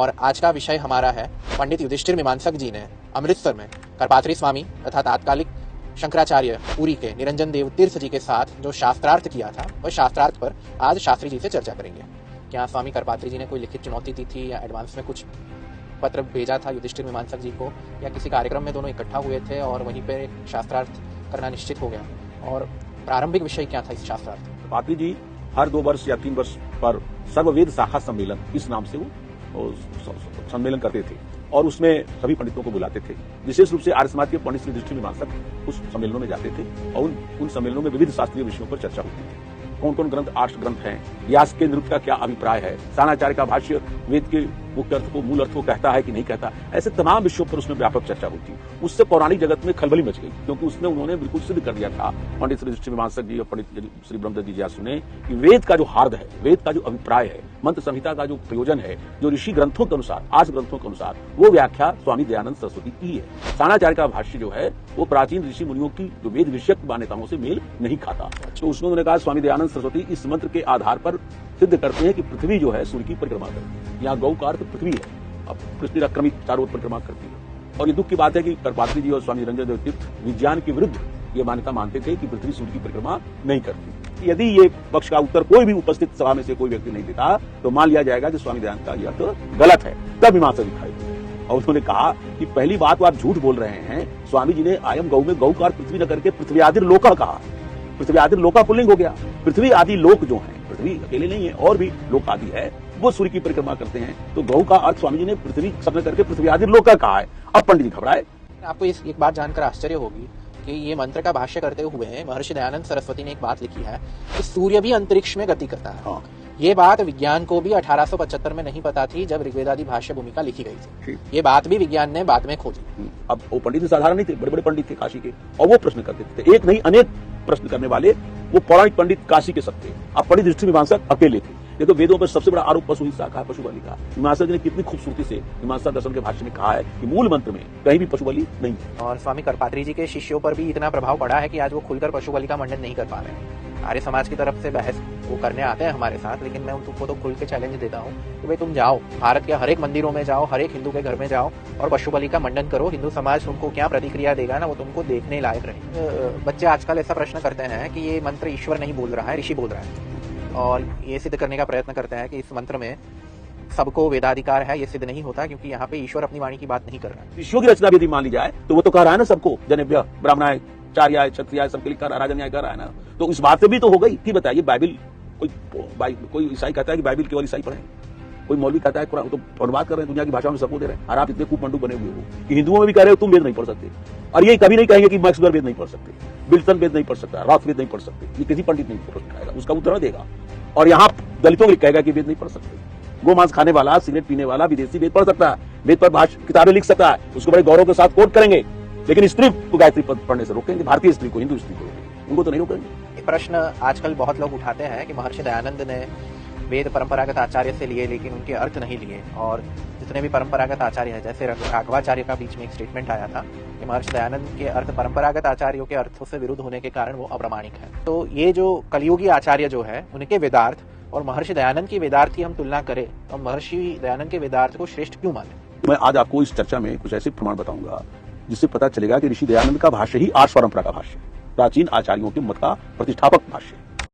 और आज का विषय हमारा है पंडित युधिष्ठिर मीमांसक जी ने अमृतसर में करपात्री स्वामी तथा तात्कालिक शंकराचार्य पुरी के निरंजन देव तीर्थ जी के साथ जो शास्त्रार्थ किया था, वह शास्त्रार्थ पर आज शास्त्री जी से चर्चा करेंगे। क्या स्वामी करपात्री जी ने कोई लिखित चुनौती दी थी या एडवांस में कुछ पत्र भेजा था युधिष्ठिर मीमांसक जी को, या किसी कार्यक्रम में दोनों इकट्ठा हुए थे और वहीं पर शास्त्रार्थ करना निश्चित हो गया, और प्रारंभिक विषय क्या था इस शास्त्रार्थ? करपात्री जी हर 2 वर्ष या 3 वर्ष पर सर्ववेद शाखा सम्मेलन इस नाम से वो सम्मेलन करते थे और उसमें सभी पंडितों को बुलाते थे। विशेष रूप से आर्य समाज के पंडित श्री युधिष्ठिर मीमांसक उस सम्मेलनों में जाते थे और उन सम्मेलनों में विविध शास्त्रीय विषयों पर चर्चा होती थी। कौन कौन ग्रंथ आर्ष ग्रंथ हैं, व्यास के नृत्य का क्या अभिप्राय है, सानाचार्य का भाष्य वेद के मुख्य अर्थ को मूल अर्थ को कहता है कि नहीं कहता, ऐसे तमाम विषयों पर उसमें व्यापक चर्चा होती। उससे पौराणिक जगत में खलबली मच गई, क्योंकि उसमें उन्होंने बिल्कुल सिद्ध कर दिया था, पंडित श्री युधिष्ठिर मीमांसक जी और पंडित श्री ब्रह्मदत्त जी सुने कि वेद का जो हार्द है, वेद का जो अभिप्राय है, मंत्र संहिता का जो प्रयोजन है, जो ऋषि ग्रंथों के अनुसार, आर्ष ग्रंथों के अनुसार, वो व्याख्या स्वामी दयानंद सरस्वती की है। सानाचार्य का भाष्य जो है वो प्राचीन ऋषि मुनियों की जो वेद विषयक मान्यताओं से मेल नहीं खाता। तो उसमें उन्होंने कहा स्वामी दयानंद सरस्वती इस मंत्र के आधार पर सिद्ध करते हैं कि पृथ्वी जो है सूर्य की परिक्रमा करती है। यहाँ गौ का अर्थ पृथ्वी है, अब पृथ्वी क्रमिक चारों ओर परिक्रमा करती है। और ये दुख की बात है कि करपात्री जी और स्वामी निरंजन देव तीर्थ विज्ञान के विरुद्ध ये मान्यता मानते थे कि पृथ्वी सूर्य की परिक्रमा नहीं करती। यदि ये पक्ष का उत्तर कोई भी उपस्थित सभा में से कोई व्यक्ति नहीं देता तो मान लिया जाएगा कि स्वामी दयानंद का यह तो गलत है, तब मीमांसा दिखाई दी। और उन्होंने कहा कि पहली बात तो आप झूठ बोल रहे हैं। स्वामी जी ने आयम गौ में गौ का पृथ्वी न करके पृथ्वी आदि लोका कहा। पृथ्वी आदि लोका पुल्लिंग हो गया। पृथ्वी आदि लोक जो है, पृथ्वी अकेले नहीं है और भी लोक आदि है, वो सूर्य की परिक्रमा करते हैं। तो गौ का अर्थ स्वामी जी ने पृथ्वी शब्द करके पृथ्वी आदि लोका कहा है। अब पंडित जी घबराए। आपको एक बात जानकर आश्चर्य होगी कि ये मंत्र का भाष्य करते हुए महर्षि दयानंद सरस्वती ने एक बात लिखी है कि सूर्य भी अंतरिक्ष में गति करता है। हाँ। ये बात विज्ञान को भी 1875 में नहीं पता थी जब ऋग्वेदादि भाष्य भूमिका लिखी गई थी। ये बात भी विज्ञान ने बाद में खोजी। अब वो पंडित साधारण नहीं थे, बड़े बड़े पंडित थे काशी के, और वो प्रश्न करते थे। एक नहीं अनेक प्रश्न करने वाले वो पौराणिक पंडित काशी के सब थे। अब पंडित युधिष्ठिर मीमांसक अकेले थे। ये तो वेदों पर सबसे बड़ा आरोप पशु हिंसा का, पशु बलि का। मीमांसक जी ने कितनी खूबसूरती से मीमांसा दर्शन के भाष्य में कहा है कि मूल मंत्र में कहीं भी पशु बलि नहीं है। और स्वामी करपात्री जी के शिष्यों पर भी इतना प्रभाव पड़ा है कि आज वो खुलकर पशु बलि का मंडन नहीं कर पा रहे हैं। आर्य समाज की तरफ से बहस वो करने आते हैं हमारे साथ, लेकिन मैं उनको तो खुल के चैलेंज देता हूँ कि भाई तुम जाओ, भारत के हर एक मंदिरों में जाओ, हर एक हिंदू के घर में जाओ और पशु बलि का मंडन करो। हिंदू समाज तुमको क्या प्रतिक्रिया देगा ना, वो तुमको देखने लायक रहे। बच्चे आजकल ऐसा प्रश्न करते हैं कि ये मंत्र ईश्वर नहीं बोल रहा है, ऋषि बोल रहा है, और ये सिद्ध करने का प्रयत्न करते हैं कि इस मंत्र में सबको वेदाधिकार है। ये सिद्ध नहीं होता, क्योंकि यहाँ पे ईश्वर अपनी वाणी की बात नहीं कर रहा है। ऋषियों की रचना भी यदि मान ली जाए तो वो तो कह रहा है ना सबको, जनेभ्य ब्राह्मणाय चार्याय क्षत्रियाय सबके लिए राजा न्याय कर रहा है ना। तो इस बात से भी तो हो गई कि बताइए, बाइबिल कोई ईसाई कहता है कि बाइबिल केवल ईसाई पढ़े, कोई मौलवी कहता है कुरान, तो अनुवाद कर रहे हैं दुनिया की भाषा में सबको दे रहे हैं। और आप इतने खूब पंडु बने हुए हो कि हिंदुओं में भी कह रहे हो तुम वेद नहीं पढ़ सकते, और ये कभी नहीं कहेंगे कि मैक्स वेबर वेद नहीं पढ़ सकते, विल्सन वेद नहीं पढ़ सकता, रॉथ वेद नहीं पढ़ सकते। ये किसी पंडित नहीं पढ़ाएगा, उसका उत्तर देगा। और यहाँ दलितों को कहेगा कि वेद नहीं पढ़ सकते। गोमांस खाने वाला, सिगरेट पीने वाला विदेशी वेद पढ़ सकता है, वेद पर भाषा किताबें लिख सकता है, उसको बड़े गौरव के साथ कोट करेंगे, लेकिन स्त्री को गायत्री पद पढ़ने से रोकेंगे। भारतीय स्त्री को, हिंदू स्त्री को, उनको तो नहीं रोकेंगे। प्रश्न आजकल बहुत लोग उठाते हैं कि महर्षि दयानंद ने वेद परंपरागत आचार्य से लिए लेकिन उनके अर्थ नहीं लिए, और जितने भी परंपरागत आचार्य हैं, जैसे राघवाचार्य का बीच में एक स्टेटमेंट आया था कि महर्षि दयानंद के अर्थ परंपरागत आचार्यों के अर्थों से विरुद्ध होने के कारण वो अप्रामाणिक है। तो ये जो कलियुगी आचार्य जो है उनके वेदार्थ और महर्षि दयानंद की वेदार्थ की हम तुलना करें तो महर्षि दयानंद के वेदार्थ को श्रेष्ठ क्यों माने? मैं आज आपको इस चर्चा में कुछ ऐसे प्रमाण बताऊंगा जिससे पता चलेगा कि ऋषि दयानंद का भाष्य ही आर्ष परंपरा का भाष्य, प्राचीन आचार्यों के मत का प्रतिष्ठापक भाष्य।